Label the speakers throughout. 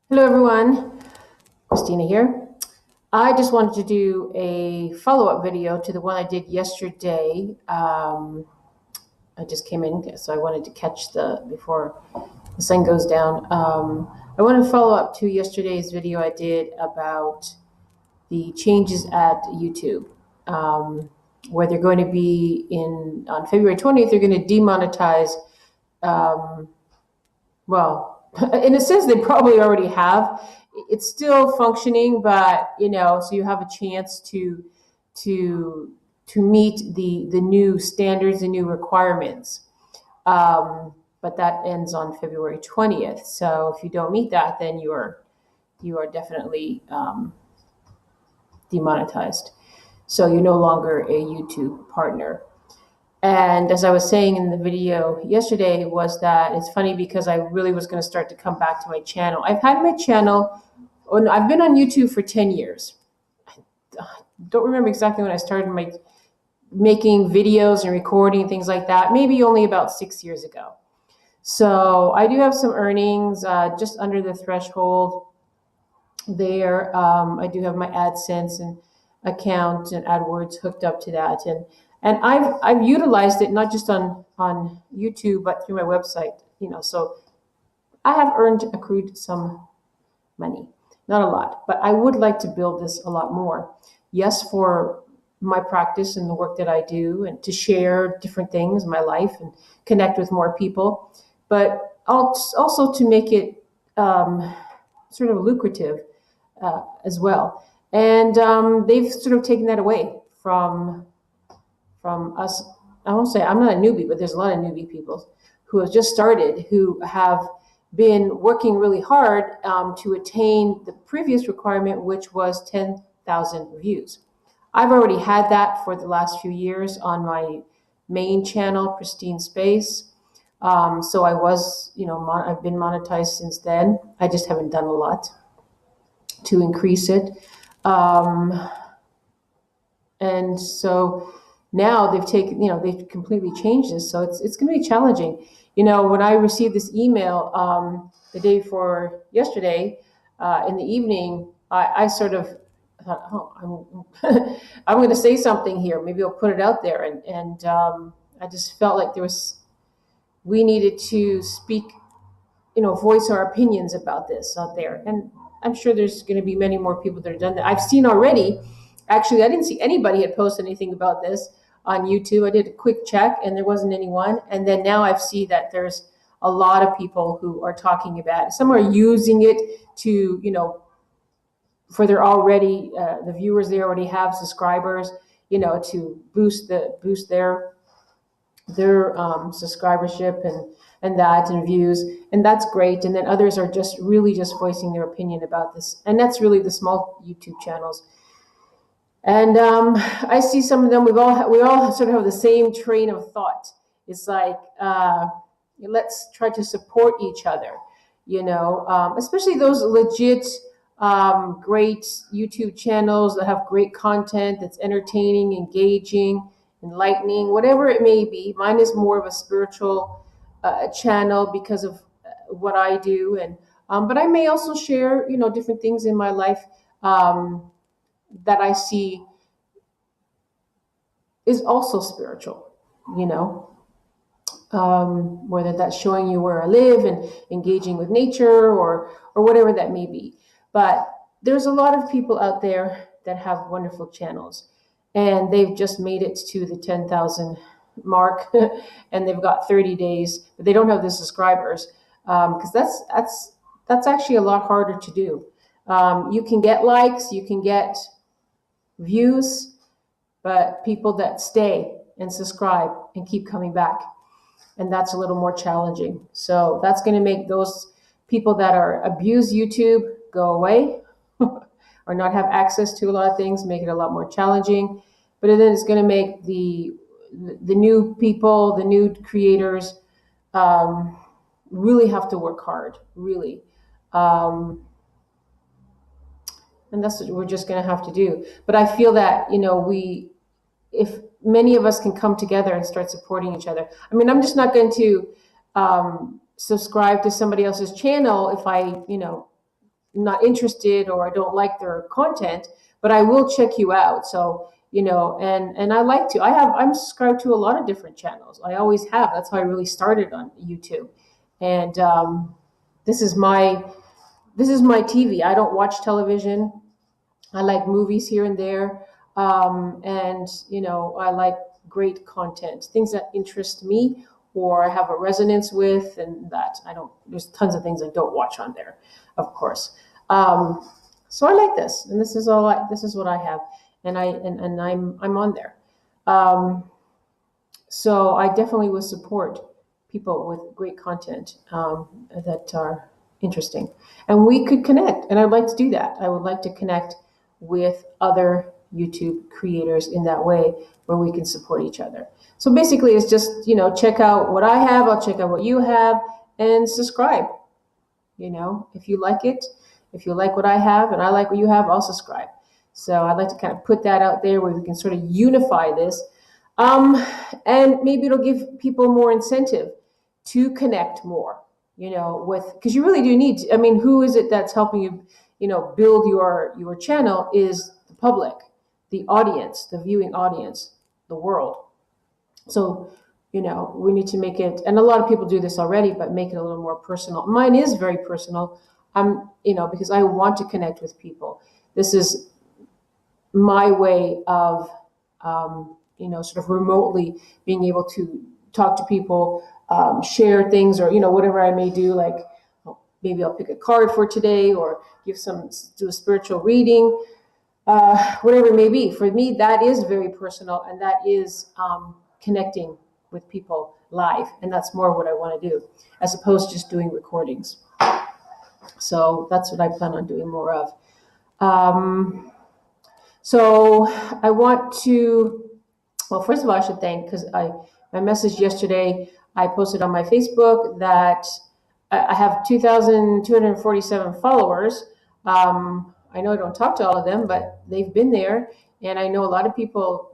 Speaker 1: Hello, everyone. Christina here. I just wanted to do a follow-up video to the one I did yesterday. I just came in, so I wanted to catch before the sun goes down. I want to follow up to yesterday's video I did about the changes at YouTube, where they're going to be on February 20th. They're going to demonetize. Um, well, in a sense, they probably already have. It's still functioning, but so you have a chance to meet the new standards and new requirements. But that ends on February 20th. So if you don't meet that, then you are definitely demonetized. So you're no longer a YouTube partner. And as I was saying in the video yesterday, was that it's funny because I really was going to start to come back to my channel. I've had my channel, I've been on YouTube for 10 years. I don't remember exactly when I started making videos and recording and things like that, maybe only about 6 years ago. So I do have some earnings just under the threshold there. I do have my AdSense and account and AdWords hooked up to that, and I've utilized it not just on YouTube but through my website. So I have accrued some money, not a lot, but I would like to build this a lot more. Yes, for my practice and the work that I do, and to share different things in my life and connect with more people, but also to make it sort of lucrative as well. And they've sort of taken that away from us. I won't say I'm not a newbie, but there's a lot of newbie people who have just started, who have been working really hard to attain the previous requirement, which was 10,000 views. I've already had that for the last few years on my main channel, Pristine Space. So I've been monetized since then. I just haven't done a lot to increase it. And so now they've completely changed this. So it's going to be challenging. When I received this email the day before yesterday in the evening, I sort of thought, oh, I'm going to say something here. Maybe I'll put it out there. And I just felt like we needed to speak, voice our opinions about this out there. And I'm sure there's going to be many more people that have done that. I've seen already. Actually, I didn't see anybody had posted anything about this on YouTube. I did a quick check and there wasn't anyone. And then now I see that there's a lot of people who are talking about it. Some are using it to, for their already, the viewers they already have, subscribers, to boost their subscribership and views, and that's great. And then others are just voicing their opinion about this, and that's really the small YouTube channels. And I see some of them. We all sort of have the same train of thought. It's like let's try to support each other, especially those legit, great YouTube channels that have great content that's entertaining, engaging, enlightening, whatever it may be. Mine is more of a spiritual channel because of what I do, and but I may also share, different things in my life that I see is also spiritual, whether that's showing you where I live and engaging with nature or whatever that may be. But there's a lot of people out there that have wonderful channels, and they've just made it to the 10,000 mark and they've got 30 days, but they don't have the subscribers because that's actually a lot harder to do. You can get likes, you can get views, but people that stay and subscribe and keep coming back, and that's a little more challenging. So that's going to make those people that abuse YouTube go away or not have access to a lot of things, make it a lot more challenging. But then it's going to make the new people, the new creators, really have to work hard, really. And that's what we're just going to have to do. But I feel that, if many of us can come together and start supporting each other. I mean, I'm just not going to subscribe to somebody else's channel if I, not interested or I don't like their content, but I will check you out. So, and I like to. I'm subscribed to a lot of different channels. I always have. That's how I really started on YouTube. And this is my TV. I don't watch television. I like movies here and there. And, I like great content, things that interest me or I have a resonance with, and that there's tons of things I don't watch on there, of course. So I like this, and this is what I have, and I'm on there. So I definitely would support people with great content that are interesting, and we could connect. And I'd like to do that. I would like to connect with other YouTube creators in that way, where we can support each other. So basically, it's just check out what I have. I'll check out what you have, and subscribe. If you like it, if you like what I have, and I like what you have, I'll subscribe. So I'd like to kind of put that out there where we can sort of unify this. And maybe it'll give people more incentive to connect more, because you really do need to. I mean, who is it that's helping you, build your channel is the public, the audience, the viewing audience, the world. So, we need to make it, and a lot of people do this already, but make it a little more personal. Mine is very personal. Because I want to connect with people. This is my way of, sort of remotely being able to talk to people, share things, or, whatever I may do, like maybe I'll pick a card for today or do a spiritual reading, whatever it may be. For me, that is very personal, and that is connecting with people live. And that's more what I want to do, as opposed to just doing recordings. So that's what I plan on doing more of. So I want to, well, first of all, I should thank, because my message yesterday, I posted on my Facebook that I have 2,247 followers. I know I don't talk to all of them, but they've been there. And I know a lot of people,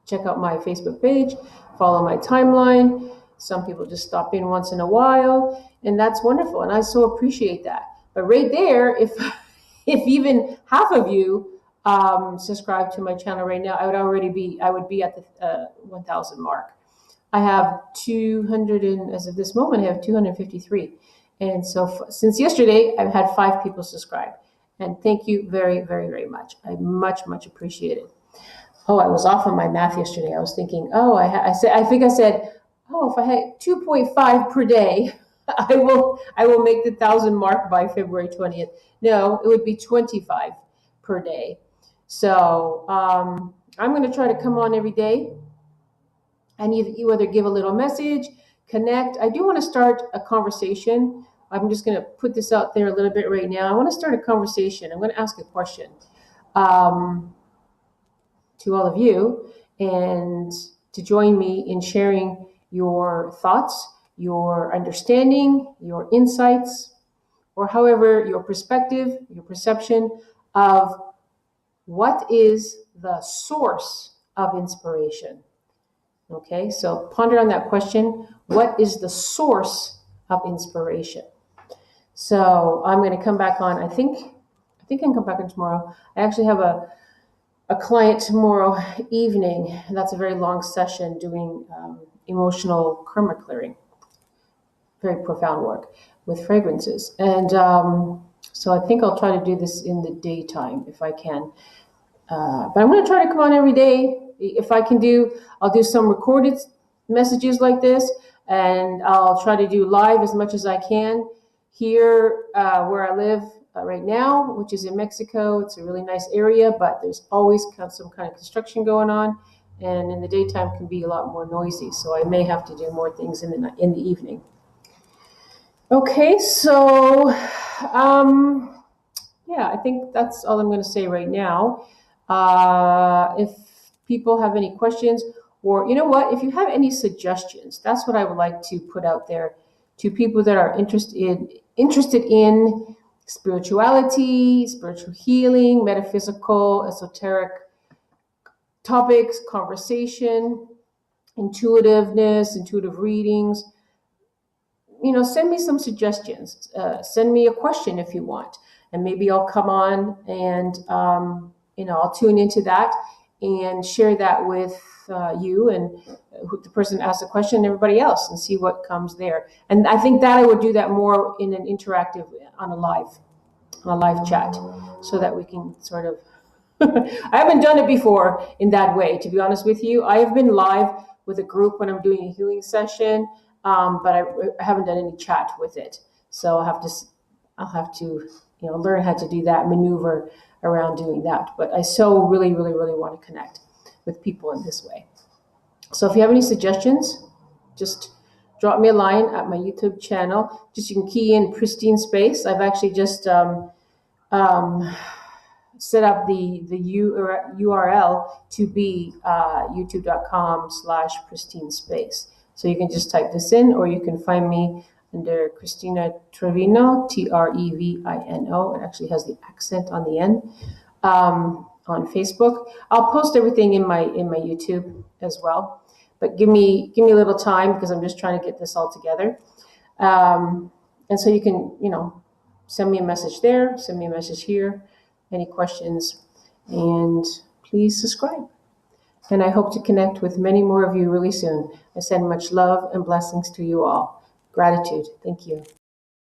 Speaker 1: check out my Facebook page, follow my timeline. Some people just stop in once in a while, and that's wonderful. And I so appreciate that. But right there, if even half of you subscribe to my channel right now, I would be at the 1,000 mark. I have 200, and as of this moment, I have 253. And so since yesterday, I've had 5 people subscribe. And thank you very, very, very much. I much, much appreciate it. Oh, I was off on my math yesterday. I was thinking, I said, if I had 2.5 per day, I will make the 1,000 mark by February 20th. No, it would be 25 per day. So I'm going to try to come on every day, and you either give a little message, connect. I do want to start a conversation. I'm just going to put this out there a little bit right now. I want to start a conversation. I'm going to ask a question to all of you, and to join me in sharing your thoughts, your understanding, your insights, or however your perspective, your perception of what is the source of inspiration. Okay, so ponder on that question. What is the source of inspiration? So I'm going to come back on. I think I can come back on tomorrow. I actually have a client tomorrow evening, and that's a very long session doing emotional karma clearing. Very profound work with fragrances. And so I think I'll try to do this in the daytime if I can. But I'm going to try to come on every day. If I can I'll do some recorded messages like this, and I'll try to do live as much as I can here where I live right now, which is in Mexico. It's a really nice area, but there's always some kind of construction going on, and in the daytime can be a lot more noisy. So I may have to do more things in the evening. Okay, so yeah, I think that's all I'm going to say right now. If people have any questions, or you know what, if you have any suggestions, that's what I would like to put out there to people that are interested in spirituality, spiritual healing, metaphysical, esoteric topics, conversation, intuitiveness, intuitive readings, send me some suggestions. Send me a question if you want, and maybe I'll come on and I'll tune into that and share that with you and the person asked the question and everybody else, and see what comes there. And I think that I would do that more in an interactive, on a live chat, so that we can sort of I haven't done it before in that way, to be honest with you. I have been live with a group when I'm doing a healing session, but I haven't done any chat with it. So I'll have to learn how to do that, maneuver around doing that. But I so really, really, really want to connect with people in this way. So if you have any suggestions, just drop me a line at my YouTube channel. Just you can key in Pristine Space. I've actually just set up the URL to be youtube.com/pristine space. So you can just type this in, or you can find me under Christina Trevino, Trevino. It actually has the accent on the end. On Facebook, I'll post everything in my YouTube as well. But give me a little time, because I'm just trying to get this all together. And so you can send me a message there, send me a message here. Any questions, and please subscribe. And I hope to connect with many more of you really soon. I send much love and blessings to you all. Gratitude. Thank you.